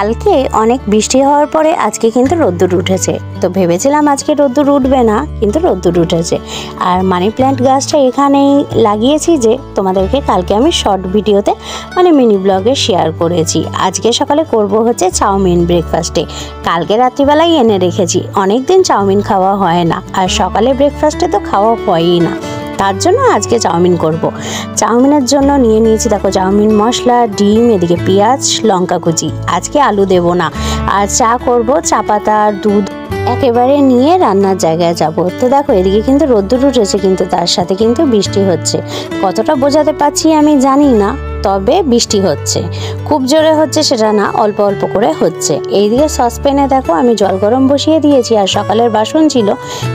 কালকে অনেক বৃষ্টি হওয়ার পরে আজকে কিন্তু রোদ্দুর উঠেছে। তো ভেবেছিলাম আজকে রোদ্দুর উঠবে না, কিন্তু রোদ্দুর উঠেছে। আর মানি প্ল্যান্ট গাছটা এখানেই লাগিয়েছি যে তোমাদেরকে কালকে আমি শর্ট ভিডিওতে মানে মিনি ব্লগে শেয়ার করেছি। আজকে সকালে করব হচ্ছে চাউমিন ব্রেকফাস্টে। কালকে রাত্রিবেলায় এনে রেখেছি, অনেক দিন চাউমিন খাওয়া হয় না, আর সকালে ব্রেকফাস্টে তো খাওয়া হয়ই না, তার জন্য আজকে চাউমিন করব। চাউমিনের জন্য নিয়ে নিয়েছি দেখো চাউমিন মশলা, ডিম, এদিকে পেঁয়াজ, লঙ্কা কুচি। আজকে আলু দেব না। আর চা করব, চা পাতা আর দুধ একেবারে নিয়ে রান্নার জায়গায় যাব। তো দেখো এদিকে কিন্তু রোদ্দুর উঠেছে, কিন্তু তার সাথে কিন্তু বৃষ্টি হচ্ছে। কতটা বোঝাতে পারছি আমি জানি না, তবে বৃষ্টি হচ্ছে। খুব জোরে হচ্ছে সেটা না, অল্প অল্প করে হচ্ছে। এইদিকে সসপ্যানে দেখো আমি জল গরম বসিয়ে দিয়েছি, আর সকালের বাসন ছিল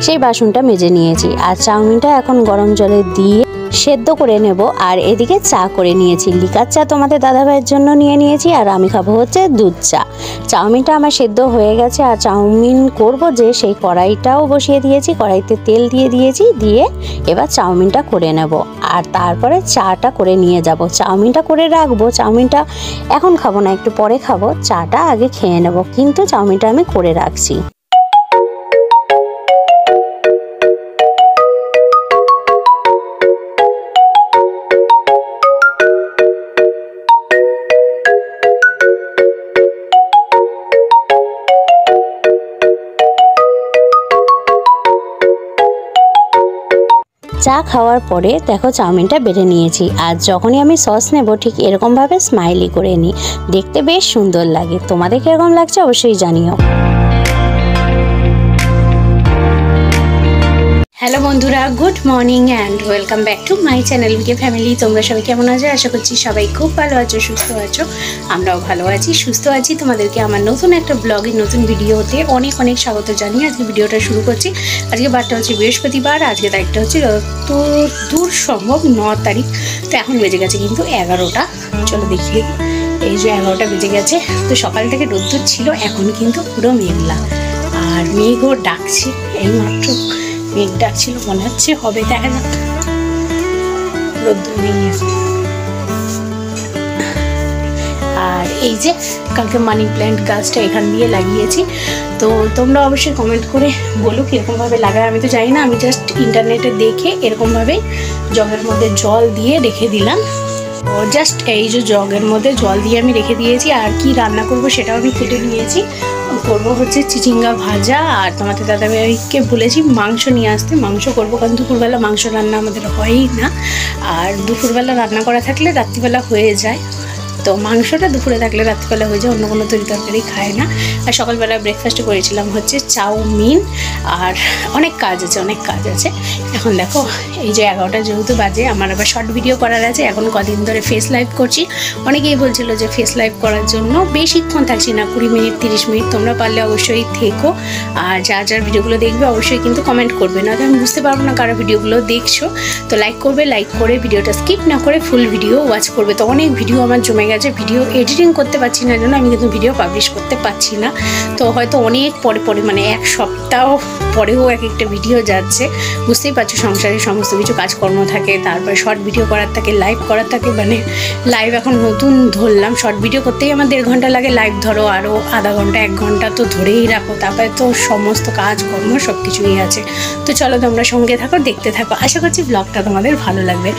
সেই বাসনটা মেজে নিয়েছি। আর চাউমিনটা এখন গরম জলে দিয়ে সেদ্ধ করে নেব। আর এদিকে চা করে নিয়েছি, লিকার চা তোমাদের দাদাভাইয়ের জন্য নিয়ে নিয়েছি, আর আমি খাবো হচ্ছে দুধ চা। চাউমিনটা আমার সেদ্ধ হয়ে গেছে, আর চাউমিন করব যে সেই কড়াইটাও বসিয়ে দিয়েছি, কড়াইতে তেল দিয়ে দিয়েছি, দিয়ে এবার চাউমিনটা করে নেব। আর তারপরে চাটা করে নিয়ে যাব। চাউমিনটা করে রাখবো, চাউমিনটা এখন খাবো না, একটু পরে খাবো। চাটা আগে খেয়ে নেব, কিন্তু চাউমিনটা আমি করে রাখছি। চা খাওয়ার পরে দেখো চাউমিনটা বেড়ে নিয়েছি। আর যখনই আমি সস নেব ঠিক এরকমভাবে স্মাইলি করে নিই, দেখতে বেশ সুন্দর লাগে। তোমাদের কীরকম লাগছে অবশ্যই জানিও। হ্যালো বন্ধুরা, good morning and welcome back to my channel bike family. তোমরা সবাই কেমন আছো? আশা করছি সবাই খুব ভালো আছো, সুস্থ আছো। আমরাও ভালো আছি, সুস্থ আছি। তোমাদেরকে আমার নতুন একটা ব্লগের নতুন ভিডিওতে অনেক অনেক স্বাগত জানিয়ে আজকে ভিডিওটা শুরু করছি। আজকে বারটা হচ্ছে বৃহস্পতিবার, আজকে তারিখটা হচ্ছে তো দূর সম্ভব 9 তারিখ। তো এখন বেজে গেছে কিন্তু 11টা। চলো দেখিয়ে, এই যে 11টা বেজে গেছে। তো সকাল থেকে রোদ্দুর ছিল, এখন কিন্তু পুরো মেঘলা, আর মেঘও ডাকছে। এইমাত্র মেঘ ডাকছিল, মনে হচ্ছে হবে, দেখা যাক। রোদ্দুর নেই। আর এই যে কালকে মানি প্ল্যান্ট গাছটা এখান দিয়ে লাগিয়েছি। তো তোমরা অবশ্যই কমেন্ট করে বলো কীরকমভাবে লাগায়। আমি তো জানি না, আমি জাস্ট ইন্টারনেটে দেখে এরকমভাবেই জগের মধ্যে জল দিয়ে রেখে দিলাম। ও জাস্ট এই যে জগের মধ্যে জল দিয়ে আমি রেখে দিয়েছি। আর কি রান্না করব সেটাও আমি কেটে নিয়েছি। করবো হচ্ছে চিচিঙ্গা ভাজা, আর তোমাদের দাদাভাইকে বলেছি মাংস নিয়ে আসতে, মাংস করবো, কারণ দুপুরবেলা মাংস রান্না আমাদের হয়ই না। আর দুপুরবেলা রান্না করা থাকলে রাত্রিবেলা হয়ে যায়। তো মাংসটা দুপুরে থাকলে রাত্রিবেলা হয়ে যায়, অন্য কোনো তরি তরকারি খায় না। আর সকালবেলা ব্রেকফাস্টে করেছিলাম হচ্ছে চাউমিন। আর অনেক কাজ আছে। এখন দেখো এই যে 11টা যেহেতু বাজে, আমার আবার শর্ট ভিডিও করার আছে। এখন কদিন ধরে ফেস লাইভ করছি। অনেকেই বলছিল যে ফেস লাইভ করার জন্য বেশিক্ষণ থাকছি না, 20 মিনিট 30 মিনিট। তোমরা পারলে অবশ্যই থেকো, আর যার ভিডিওগুলো দেখবে অবশ্যই কিন্তু কমেন্ট করবে, না তো আমি বুঝতে পারবো না কারো ভিডিওগুলো দেখছো। তো লাইক করবে, লাইক করে ভিডিওটা স্কিপ না করে ফুল ভিডিও ওয়াচ করবে। তো অনেক ভিডিও আমার জমে গেছে, ভিডিও এডিটিং করতে পারছি না জন্য আমি কিন্তু ভিডিও পাবলিশ করতে পারছি না। তো হয়তো অনেক পরে মানে 1 সপ্তাহ পরেও একটা ভিডিও যাচ্ছে। বুঝতেই পারছো, সংসারে সমস্ত কিছু কাজকর্ম থাকে, তারপরে শর্ট ভিডিও করার থাকে, লাইভ করার থাকে। মানে লাইভ এখন নতুন ধরলাম, শর্ট ভিডিও করতেই আমার 1.5 ঘন্টা লাগে, লাইভ ধরো আরও আধা ঘন্টা 1 ঘন্টা তো ধরেই রাখো। তারপরে তো সমস্ত কাজকর্ম সব কিছুই আছে। তো চলো তোমরা সঙ্গে থাকো, দেখতে থাকো। আশা করছি ব্লগটা তোমাদের ভালো লাগবে।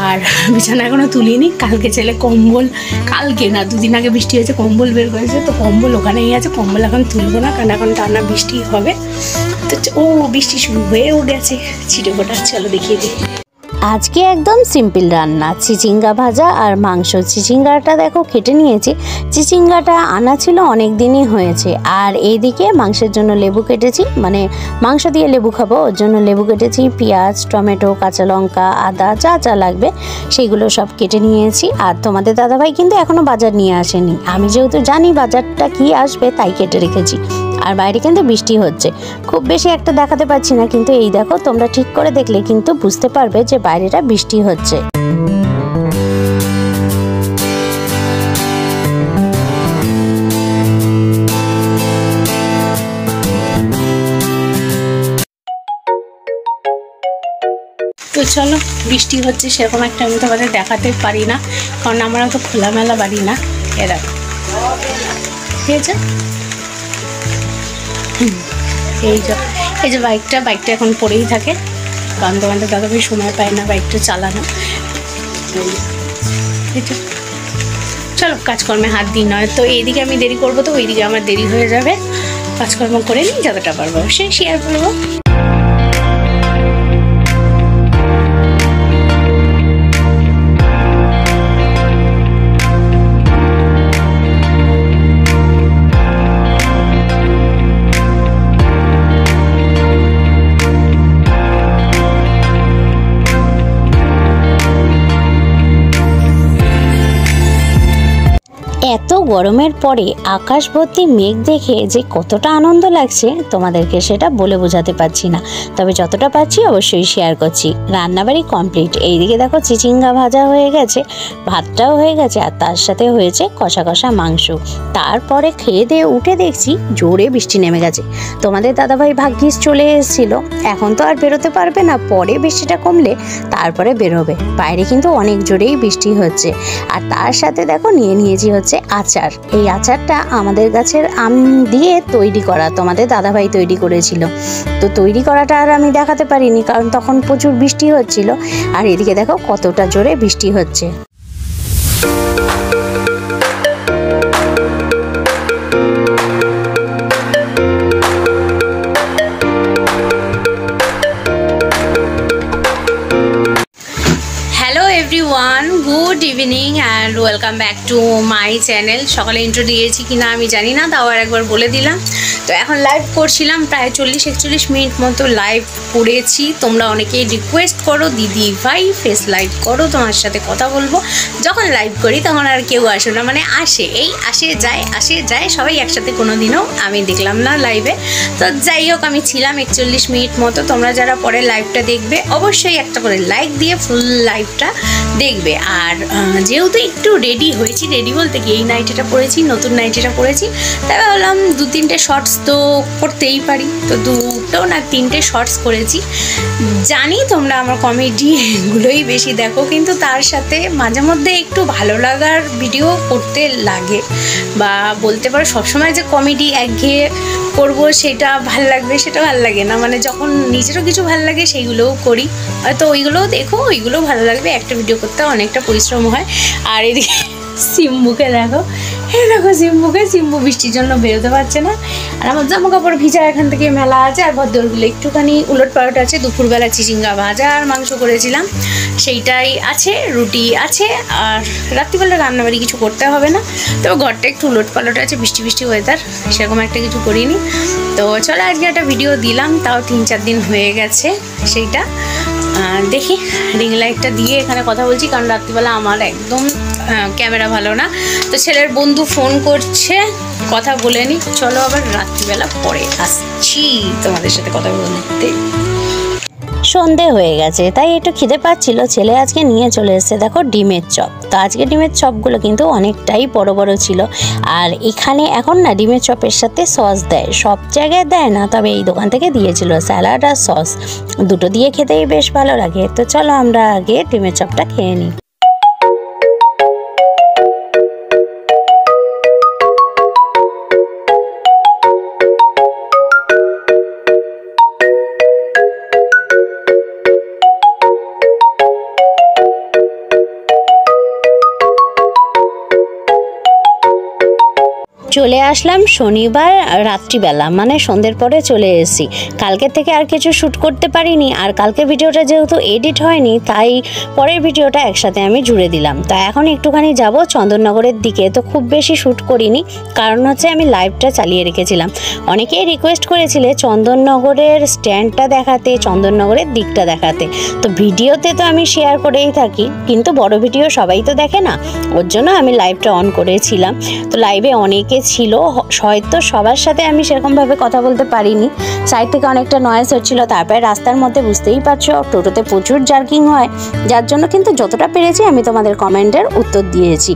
আর বিছানা এখনও তুলিনি, কালকে ছেলে কম্বল, কালকে না 2 দিন আগে বৃষ্টি হয়েছে, কম্বল বের করেছে। তো কম্বল ওখানেই আছে, কম্বল এখন তুলবো না, কারণ এখন টানা বৃষ্টি হবে। তো বৃষ্টি শুরু হয়েও গেছে ছিটেফোঁটা। চলো দেখিয়ে দিই। আজকে একদম সিম্পল রান্না, চিচিঙ্গা ভাজা আর মাংস। চিচিঙ্গাটা দেখো কেটে নিয়েছি, চিচিঙ্গাটা আনা ছিল অনেক দিনই হয়েছে। আর এইদিকে মাংসের জন্য লেবু কেটেছি, মানে মাংস দিয়ে লেবু খাবো, ওর জন্য লেবু কেটেছি। পেঁয়াজ, টমেটো, কাঁচা লঙ্কা, আদা যা লাগবে সেগুলো সব কেটে নিয়েছি। আর তোমাদের দাদাভাই কিন্তু এখনও বাজার নিয়ে আসেনি, আমি যেহেতু জানি বাজারটা কি আসবে তাই কেটে রেখেছি। আর বাইরে কিন্তু বৃষ্টি হচ্ছে, খুব বেশি একটা দেখাতে পাচ্ছি না, কিন্তু এই দেখো তোমরা ঠিক করে দেখলে কিন্তু বুঝতে পারবে যে বাইরেটা বৃষ্টি হচ্ছে। তো চলো, বৃষ্টি হচ্ছে সেরকম একটা আমি তোমাদের দেখাতে পারি না, কারণ আমরা তো খোলামেলা বাড়ি না। এরা ঠিক আছে। এই যে বাইকটা এখন পড়েই থাকে, কারণ তোমাদের দাদাভাই সময় পায় না বাইকটা চালানো। চলো কাজকর্মে হাত দিই, নয় তো এইদিকে আমি দেরি করবো, তো ওইদিকে আমার দেরি হয়ে যাবে। কাজকর্ম করে নিই, যতটা পারবো সে শেয়ার করবো। এত গরমের পরে আকাশ ভর্তি মেঘ দেখে যে কতটা আনন্দ লাগছে তোমাদেরকে সেটা বলে বোঝাতে পারছি না, তবে যতটা পারছি অবশ্যই শেয়ার করছি। রান্নাবাড়ি কমপ্লিট। এইদিকে দেখো চিচিঙ্গা ভাজা হয়ে গেছে, ভাতটাও হয়ে গেছে, আর তার সাথে হয়েছে কষা কষা মাংস। তারপরে খেয়ে দিয়ে উঠে দেখছি জোরে বৃষ্টি নেমে গেছে। তোমাদের দাদাভাই ভাগ্যিস চলে এসেছিল, এখন তো আর বেরোতে পারবে না, পরে বৃষ্টিটা কমলে তারপরে বেরোবে। বাইরে কিন্তু অনেক জোরেই বৃষ্টি হচ্ছে। আর তার সাথে দেখো নিয়েছি হচ্ছে আচার। এই আচারটা আমাদের গাছের আম দিয়ে তৈরি করা, তোমাদের দাদাভাই তৈরি করেছিল। তো তৈরি করাটা আর আমি দেখাতে পারিনি, কারণ তখন প্রচুর বৃষ্টি হচ্ছিল। আর এদিকে দেখো কতটা জোরে বৃষ্টি হচ্ছে। Everyone, good evening and welcome back to my channel. সকালে ইন্ট্রো দিয়েছি কিনা আমি জানি না, তাও আর একবার বলে দিলাম। তো এখন লাইভ করছিলাম, প্রায় 40-41 মিনিট মতো লাইভ করেছি। তোমরা অনেকেই রিকোয়েস্ট করো দিদি ভাই ফেস লাইভ করো, তোমার সাথে কথা বলবো। যখন লাইভ করি তখন আর কেউ আসে না, মানে আসে যায় সবাই একসাথে। কোনো দিনও আমি দেখলাম না লাইভে। তো যাই হোক, আমি ছিলাম 41 মিনিট মতো। তোমরা যারা পরে লাইভটা দেখবে অবশ্যই একটা করে লাইক দিয়ে ফুল লাইভটা দেখবে। আর যেহেতু একটু রেডি হয়েছি, রেডি বলতে কি এই নাইটিটা পরেছি, নতুন নাইটিটা পরেছি, তাই ভাবলাম 2-3টে শর্টস তো করতেই পারি। তো 2টো না 3টে শর্টস করেছি। জানি তোমরা আমার কমেডিগুলোই বেশি দেখো, কিন্তু তার সাথে মাঝে মধ্যে একটু ভালো লাগার ভিডিও করতে লাগে, বা বলতে পারো সবসময় যে কমেডি একঘেয়ে করবো সেটা ভাল লাগবে, সেটা ভাল লাগে না। মানে যখন নিজেরও কিছু ভাল লাগে সেইগুলোও করি, হয়তো ওইগুলোও দেখো, ওইগুলোও ভালো লাগবে। একটা ভিডিও করতে অনেকটা পরিশ্রম হয়। আর এদিকে সিম্বুকে দেখো, সিম্বু বৃষ্টির জন্য বেরোতে পারছে না। আর আমার জামা কাপড় ভিজা এখান থেকে মেলা আছে। আর ভদ্রগুলো একটুখানি উলট পালট আছে। দুপুরবেলা চিচিঙ্গা ভাজা আর মাংস করেছিলাম, সেইটাই আছে, রুটি আছে। আর রাত্রিবেলা রান্নাবাড়ি কিছু করতে হবে না। তো ঘরটা একটু উলট পালট আছে, বৃষ্টি ওয়েদার, সেরকম একটা কিছু করিনি। তো চলো আজকে একটা ভিডিও দিলাম, তাও 3-4 দিন হয়ে গেছে। সেইটা দেখি রিং লাইটটা দিয়ে এখানে কথা বলছি, কারণ রাত্রিবেলা আমার একদম ক্যামেরা ভালো না। তো ছেলের বন্ধু ফোন করছে, কথা বলে নি। চলো আবার রাত্রিবেলা পরে আসছি তোমাদের সাথে কথা বলতে। সন্ধে হয়ে গেছে, তাই একটু খিদে পাচ্ছিল। ছেলে আজকে নিয়ে চলে এসেছে দেখো ডিমের চপ। তো আজকে ডিমের চপগুলো কিন্তু অনেকটাই বড় ছিল। আর এখানে এখন না ডিমের চপের সাথে সস দেয়, সব জায়গায় দেয় না, তবে এই দোকান থেকে দিয়েছিল স্যালাড আর সস, দুটো দিয়ে খেতেই বেশ ভালো লাগে। তো চলো আমরা আগে ডিমের চপটা খেয়ে নিই। চলে আসলাম শনিবার রাত্রিবেলা, মানে সন্ধ্যের পরে চলে এসেছি। কালকে থেকে আর কিছু শ্যুট করতে পারিনি। আর কালকে ভিডিওটা যেহেতু এডিট হয়নি, তাই পরের ভিডিওটা একসাথে আমি জুড়ে দিলাম। তো এখন একটুখানি যাব চন্দননগরের দিকে। তো খুব বেশি শ্যুট করিনি, কারণ হচ্ছে আমি লাইভটা চালিয়ে রেখেছিলাম। অনেকেই রিকোয়েস্ট করেছিলে চন্দননগরের স্ট্যান্ডটা দেখাতে, চন্দননগরের দিকটা দেখাতে। তো ভিডিওতে তো আমি শেয়ার করেই থাকি, কিন্তু বড় ভিডিও সবাই তো দেখে না, ওর জন্য আমি লাইভটা অন করেছিলাম। তো লাইভে অনেকে ছিল, হয়তো সবার সাথে আমি সেরকমভাবে কথা বলতে পারিনি, সাইড থেকে অনেকটা নয়েজ হচ্ছিল। তারপরে রাস্তার মধ্যে বুঝতেই পারছো টোটোতে প্রচুর জার্কিং হয়, যার জন্য কিন্তু যতটা পেরেছি আমি তোমাদের কমেন্টের উত্তর দিয়েছি।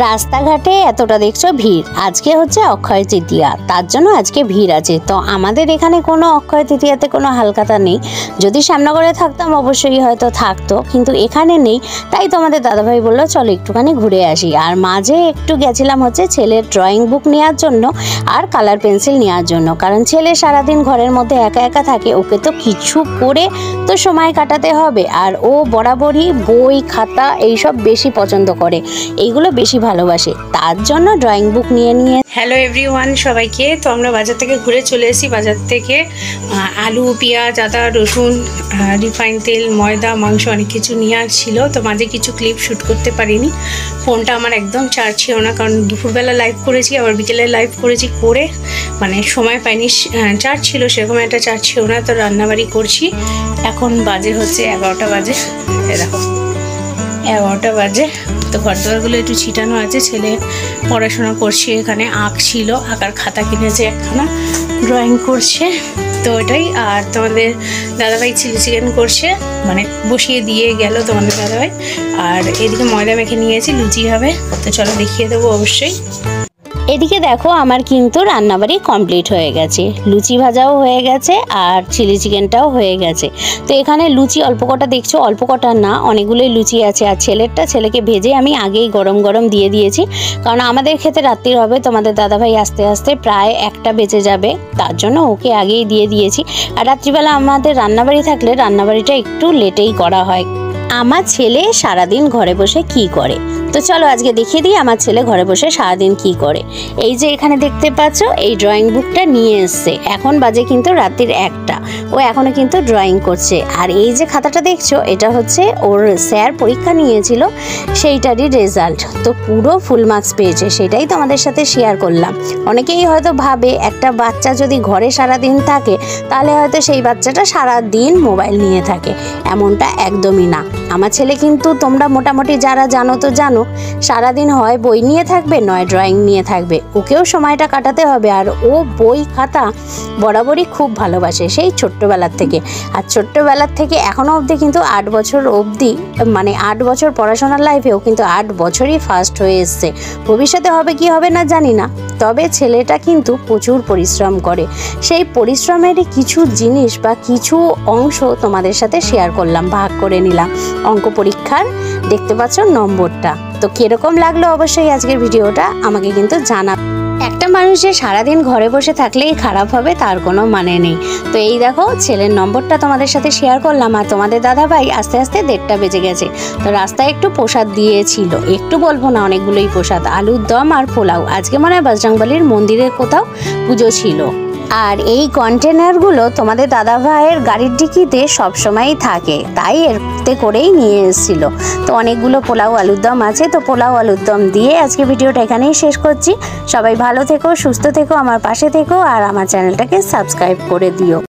রাস্তাঘাটে এতটা দেখছো ভিড়, আজকে হচ্ছে অক্ষয় তৃতীয়া, তার জন্য আজকে ভিড় আছে। তো আমাদের এখানে কোনো অক্ষয় তৃতীয়াতে কোনো হালখাতা নেই। যদি শ্যামনগরে থাকতাম অবশ্যই হয়তো থাকতো, কিন্তু এখানে নেই। তাই তোমাদের দাদাভাই বললো চলো একটুখানি ঘুরে আসি। আর মাঝে একটু গেছিলাম হচ্ছে ছেলের ড্রয়িং বুক নেওয়ার জন্য আর কালার পেন্সিল নেওয়ার জন্য, কারণ ছেলে সারাদিন ঘরের মধ্যে একা একা থাকে, ওকে তো কিছু করে তো সময় কাটাতে হবে। আর ও বরাবরই বই খাতা এইসব বেশি পছন্দ করে, এইগুলো বেশি ভালোবাসে, তার জন্য ড্রয়িং বুক নিয়ে নিয়ে। হ্যালো এভরিওয়ান সবাইকে। তো আমরা বাজার থেকে ঘুরে চলে এসেছি। বাজার থেকে আলু, পেঁয়াজ, আদা, রসুন, রিফাইন তেল, ময়দা, মাংস অনেক কিছু নেওয়ার ছিল। তো মাঝে কিছু ক্লিপ শ্যুট করতে পারিনি, ফোনটা আমার একদম চার্জ ছিল না, কারণ দুপুরবেলা লাইভ করেছি, আবার বিকেলে লাইভ করেছি, করে মানে সময় পাইনি। চার্জ ছিল সেরকম একটা চার্জ ছিল না। তো রান্নাবাড়ি করছি, এখন বাজে হচ্ছে 11টা বাজে, দেখো 11টা বাজে। তো ঘর দোয়ারগুলো একটু ছিটানো আছে, ছেলে পড়াশোনা করছে, এখানে আঁক ছিল, আঁকার খাতা কিনেছে একখানা, ড্রয়িং করছে, তো এটাই। আর তোমাদের দাদাভাই চিলি চিকেন করছে, মানে বসিয়ে দিয়ে গেল তোমাদের দাদাভাই। আর এদিকে ময়দা মেখে নিয়েছি, লুচি হবে, তো চলো দেখিয়ে দেবো অবশ্যই। এদিকে দেখো আমার কিন্তু রান্নাবাড়ি কমপ্লিট হয়ে গেছে, লুচি ভাজাও হয়ে গেছে আর চিলি চিকেনটাও হয়ে গেছে। তো এখানে লুচি অল্প কটা দেখছো, অল্প কটা না, অনেকগুলোই লুচি আছে। আর ছেলেকে ভেজে আমি আগেই গরম গরম দিয়ে দিয়েছি, কারণ আমাদের খেতে রাত্রির হবে, তোমাদের দাদাভাই আস্তে আস্তে প্রায় 1টা বেজে যাবে, তার জন্য ওকে আগেই দিয়ে দিয়েছি। আর রাত্রিবেলা আমাদের রান্নাবাড়ি থাকলে রান্নাবাড়িটা একটু লেটেই করা হয়। আমার ছেলে সারাদিন ঘরে বসে কি করে, তো চলো আজকে দেখিয়ে দিই আমার ছেলে ঘরে বসে সারাদিন কি করে। এই যে এখানে দেখতে পাচ্ছ এই ড্রয়িং বুকটা নিয়ে এসছে, এখন বাজে কিন্তু রাত্রির 1টা, ও এখনো কিন্তু ড্রয়িং করছে। আর এই যে খাতাটা দেখছো এটা হচ্ছে ওর স্যার পরীক্ষা নিয়েছিল সেইটারই রেজাল্ট, তো পুরো ফুল মার্কস পেয়েছে, সেটাই তো আমাদের সাথে শেয়ার করলাম। অনেকেই হয়তো ভাবে একটা বাচ্চা যদি ঘরে সারাদিন থাকে তাহলে হয়তো সেই বাচ্চাটা সারাদিন মোবাইল নিয়ে থাকে, এমনটা একদমই না। আমার ছেলে কিন্তু তোমরা মোটামুটি যারা জানো তো জানো, সারাদিন হয় বই নিয়ে থাকবে নয় ড্রয়িং নিয়ে থাকবে, ওকেও সময়টা কাটাতে হবে। আর ও বই খাতা বরাবরই খুব ভালোবাসে সেই ছোট্টবেলার থেকে। আর ছোট্টবেলার থেকে এখনও অবধি কিন্তু 8 বছর অবধি, মানে 8 বছর পড়াশোনার লাইফেও কিন্তু 8 বছরই ফার্স্ট হয়ে এসছে। ভবিষ্যতে হবে কি হবে না জানি না, তবে ছেলেটা কিন্তু প্রচুর পরিশ্রম করে। সেই পরিশ্রমেরই কিছু জিনিস বা কিছু অংশ তোমাদের সাথে শেয়ার করলাম, ভাগ করে নিলাম। অঙ্ক পরীক্ষার দেখতে পাচ্ছ নম্বরটা, তো কিরকম লাগলো অবশ্যই আজকের ভিডিওটা আমাকে কিন্তু জানাবে। একটা মানুষ যে সারাদিন ঘরে বসে থাকলেই খারাপ হবে তার কোনো মানে নেই। তো এই দেখো ছেলের নম্বরটা তোমাদের সাথে শেয়ার করলাম। আর তোমাদের দাদাভাই আস্তে আস্তে 1:30টা বেজে গেছে, তো রাস্তায় একটু প্রসাদ দিয়েছিল, একটু বলবো না অনেকগুলোই প্রসাদ, আলুর দম আর পোলাও। আজকে মনে হয় বজরংবলীর মন্দিরের কোথাও পুজো ছিল। আর এই কন্টেনারগুলো তোমাদের দাদাভাইয়ের গাড়ির ডিকিতে সবসময়ই থাকে, তাই এতে করেই নিয়ে এসেছিল। তো অনেকগুলো পোলাও আলুর দম আছে, তো পোলাও আলুর দম দিয়ে আজকে ভিডিওটা এখানেই শেষ করছি। সবাই ভালো থেকো, সুস্থ থেকো, আমার পাশে থেকো, আর আমার চ্যানেলটাকে সাবস্ক্রাইব করে দিও।